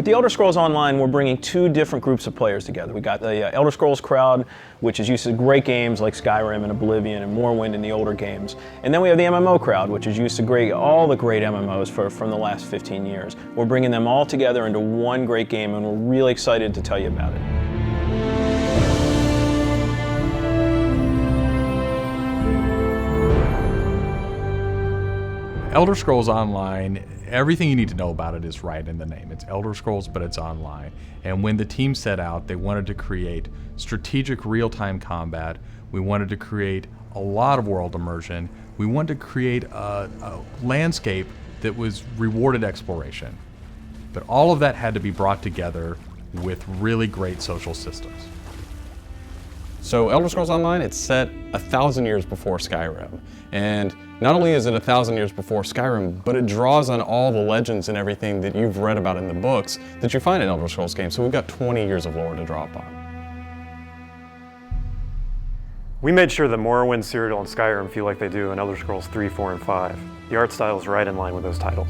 the Elder Scrolls Online, we're bringing two different groups of players together. We got the Elder Scrolls crowd, which is used to great games like Skyrim and Oblivion and Morrowind and the older games. And then we have the MMO crowd, which is used to all the great MMOs from the last 15 years. We're bringing them all together into one great game, and we're really excited to tell you about it. Elder Scrolls Online, everything you need to know about it is right in the name. It's Elder Scrolls, but it's online. And when the team set out, they wanted to create strategic real-time combat. We wanted to create a lot of world immersion. We wanted to create a landscape that was rewarded exploration. But all of that had to be brought together with really great social systems. So Elder Scrolls Online, it's set 1,000 years before Skyrim. And not only is it 1,000 years before Skyrim, but it draws on all the legends and everything that you've read about in the books that you find in Elder Scrolls games. So we've got 20 years of lore to draw upon. We made sure that Morrowind, Cyrodiil, and Skyrim feel like they do in Elder Scrolls 3, 4, and 5. The art style is right in line with those titles.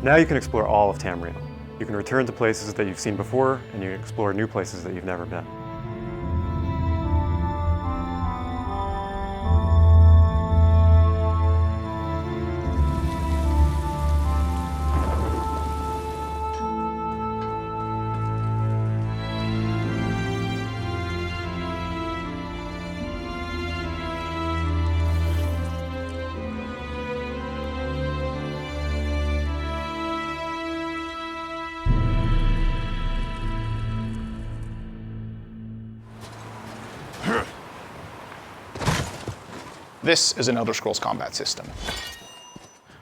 Now you can explore all of Tamriel. You can return to places that you've seen before, and you can explore new places that you've never been. This is an Elder Scrolls combat system.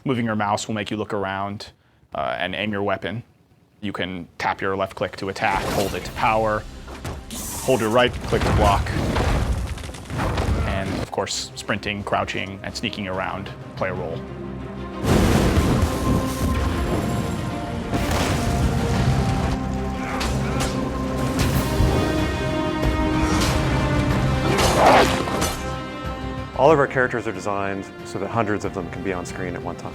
Moving your mouse will make you look around and aim your weapon. You can tap your left click to attack, hold it to power, hold your right click to block, and of course, sprinting, crouching, and sneaking around play a role. All of our characters are designed so that hundreds of them can be on screen at one time.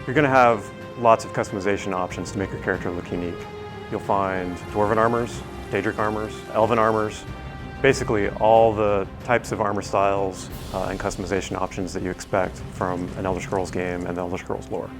You're going to have lots of customization options to make your character look unique. You'll find Dwarven armors, Daedric armors, Elven armors, basically all the types of armor styles and customization options that you expect from an Elder Scrolls game and the Elder Scrolls lore.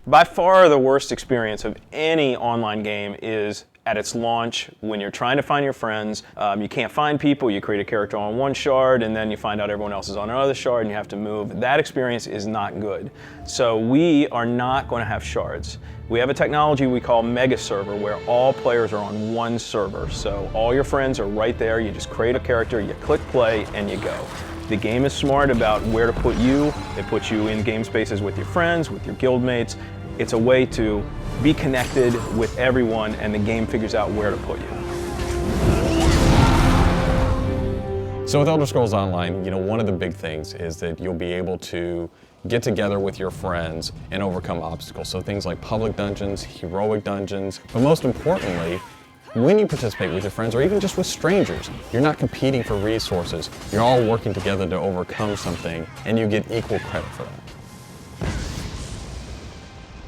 By far the worst experience of any online game is at its launch, when you're trying to find your friends, you can't find people, you create a character on one shard, and then you find out everyone else is on another shard, and you have to move. That experience is not good. So we are not going to have shards. We have a technology we call Mega Server, where all players are on one server. So all your friends are right there, you just create a character, you click play, and you go. The game is smart about where to put you. It puts you in game spaces with your friends, with your guildmates. It's a way to be connected with everyone, and the game figures out where to put you. So with Elder Scrolls Online, one of the big things is that you'll be able to get together with your friends and overcome obstacles. So things like public dungeons, heroic dungeons, but most importantly, when you participate with your friends or even just with strangers, you're not competing for resources. You're all working together to overcome something, and you get equal credit for that.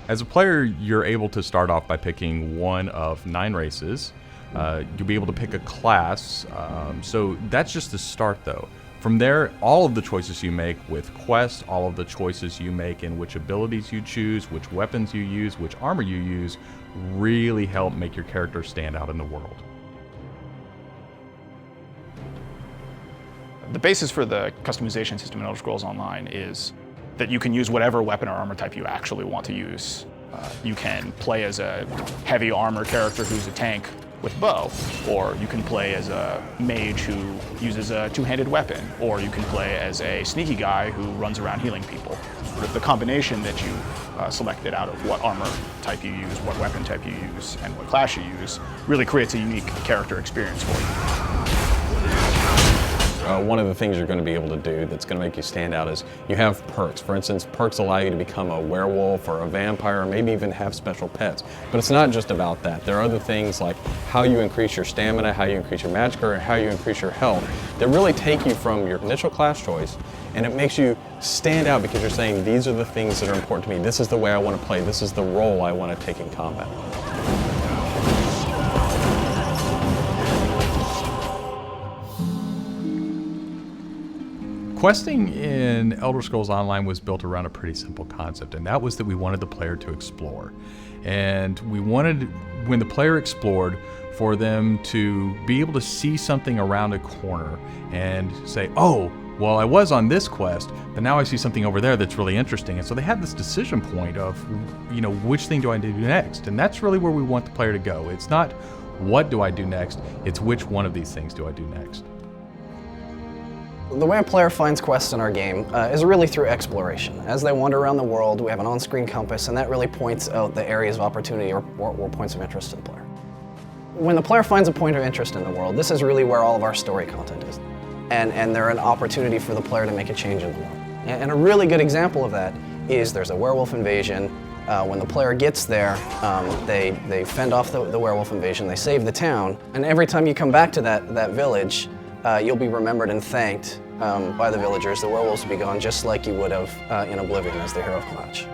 As a player, you're able to start off by picking one of 9 races. You'll be able to pick a class, so that's just the start though. From there, all of the choices you make with quests, all of the choices you make in which abilities you choose, which weapons you use, which armor you use, really help make your character stand out in the world. The basis for the customization system in Elder Scrolls Online is that you can use whatever weapon or armor type you actually want to use. You can play as a heavy armor character who's a tank with bow, or you can play as a mage who uses a two-handed weapon, or you can play as a sneaky guy who runs around healing people. Sort of the combination that you selected out of what armor type you use, what weapon type you use, and what class you use really creates a unique character experience for you. One of the things you're going to be able to do that's going to make you stand out is you have perks. For instance, perks allow you to become a werewolf or a vampire, or maybe even have special pets. But it's not just about that. There are other things like how you increase your stamina, how you increase your magic, or how you increase your health that really take you from your initial class choice, and it makes you stand out because you're saying these are the things that are important to me. This is the way I want to play. This is the role I want to take in combat. Questing in Elder Scrolls Online was built around a pretty simple concept, and that was that we wanted the player to explore. And we wanted, when the player explored, for them to be able to see something around a corner and say, oh, well, I was on this quest, but now I see something over there that's really interesting. And so they had this decision point of, you know, which thing do I do next? And that's really where we want the player to go. It's not what do I do next, it's which one of these things do I do next. The way a player finds quests in our game is really through exploration. As they wander around the world, we have an on-screen compass, and that really points out the areas of opportunity or points of interest to the player. When the player finds a point of interest in the world, this is really where all of our story content is. And they're an opportunity for the player to make a change in the world. And a really good example of that is there's a werewolf invasion. When the player gets there, they fend off the werewolf invasion, they save the town, and every time you come back to that village, you'll be remembered and thanked by the villagers. The werewolves will be gone just like you would have in Oblivion as the hero of Clutch.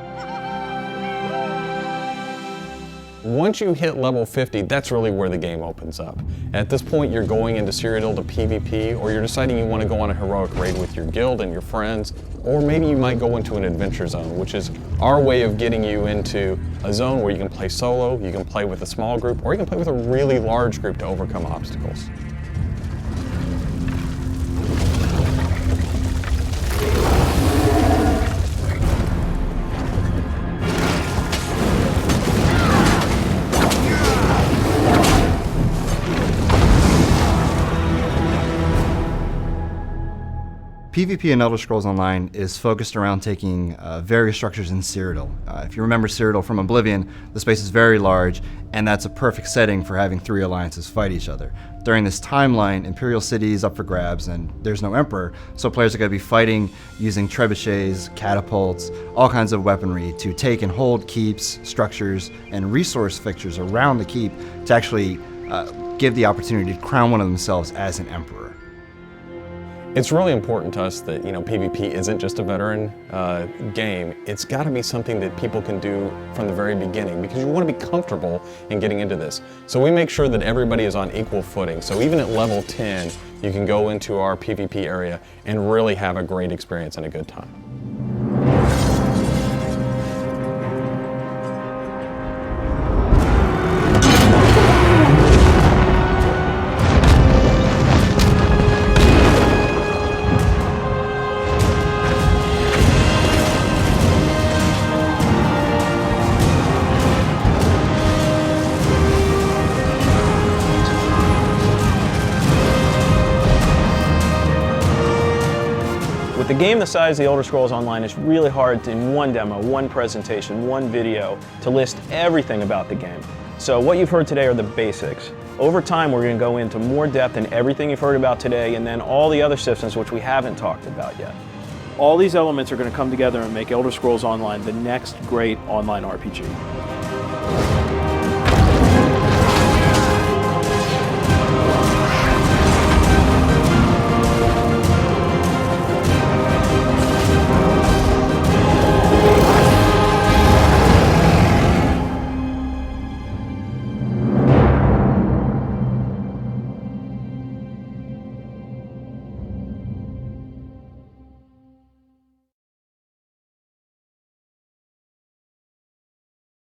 Once you hit level 50, that's really where the game opens up. At this point, you're going into Cyrodiil to PvP, or you're deciding you want to go on a heroic raid with your guild and your friends, or maybe you might go into an adventure zone, which is our way of getting you into a zone where you can play solo, you can play with a small group, or you can play with a really large group to overcome obstacles. PvP in Elder Scrolls Online is focused around taking various structures in Cyrodiil. If you remember Cyrodiil from Oblivion, the space is very large, and that's a perfect setting for having three alliances fight each other. During this timeline, Imperial City is up for grabs, and there's no Emperor, so players are going to be fighting using trebuchets, catapults, all kinds of weaponry to take and hold keeps, structures, and resource fixtures around the keep to actually give the opportunity to crown one of themselves as an Emperor. It's really important to us that, PvP isn't just a veteran game. It's got to be something that people can do from the very beginning because you want to be comfortable in getting into this. So we make sure that everybody is on equal footing. So even at level 10, you can go into our PvP area and really have a great experience and a good time. With a game the size of the Elder Scrolls Online, it's really hard to, in one demo, one presentation, one video, to list everything about the game. So what you've heard today are the basics. Over time, we're going to go into more depth in everything you've heard about today, and then all the other systems which we haven't talked about yet. All these elements are going to come together and make Elder Scrolls Online the next great online RPG.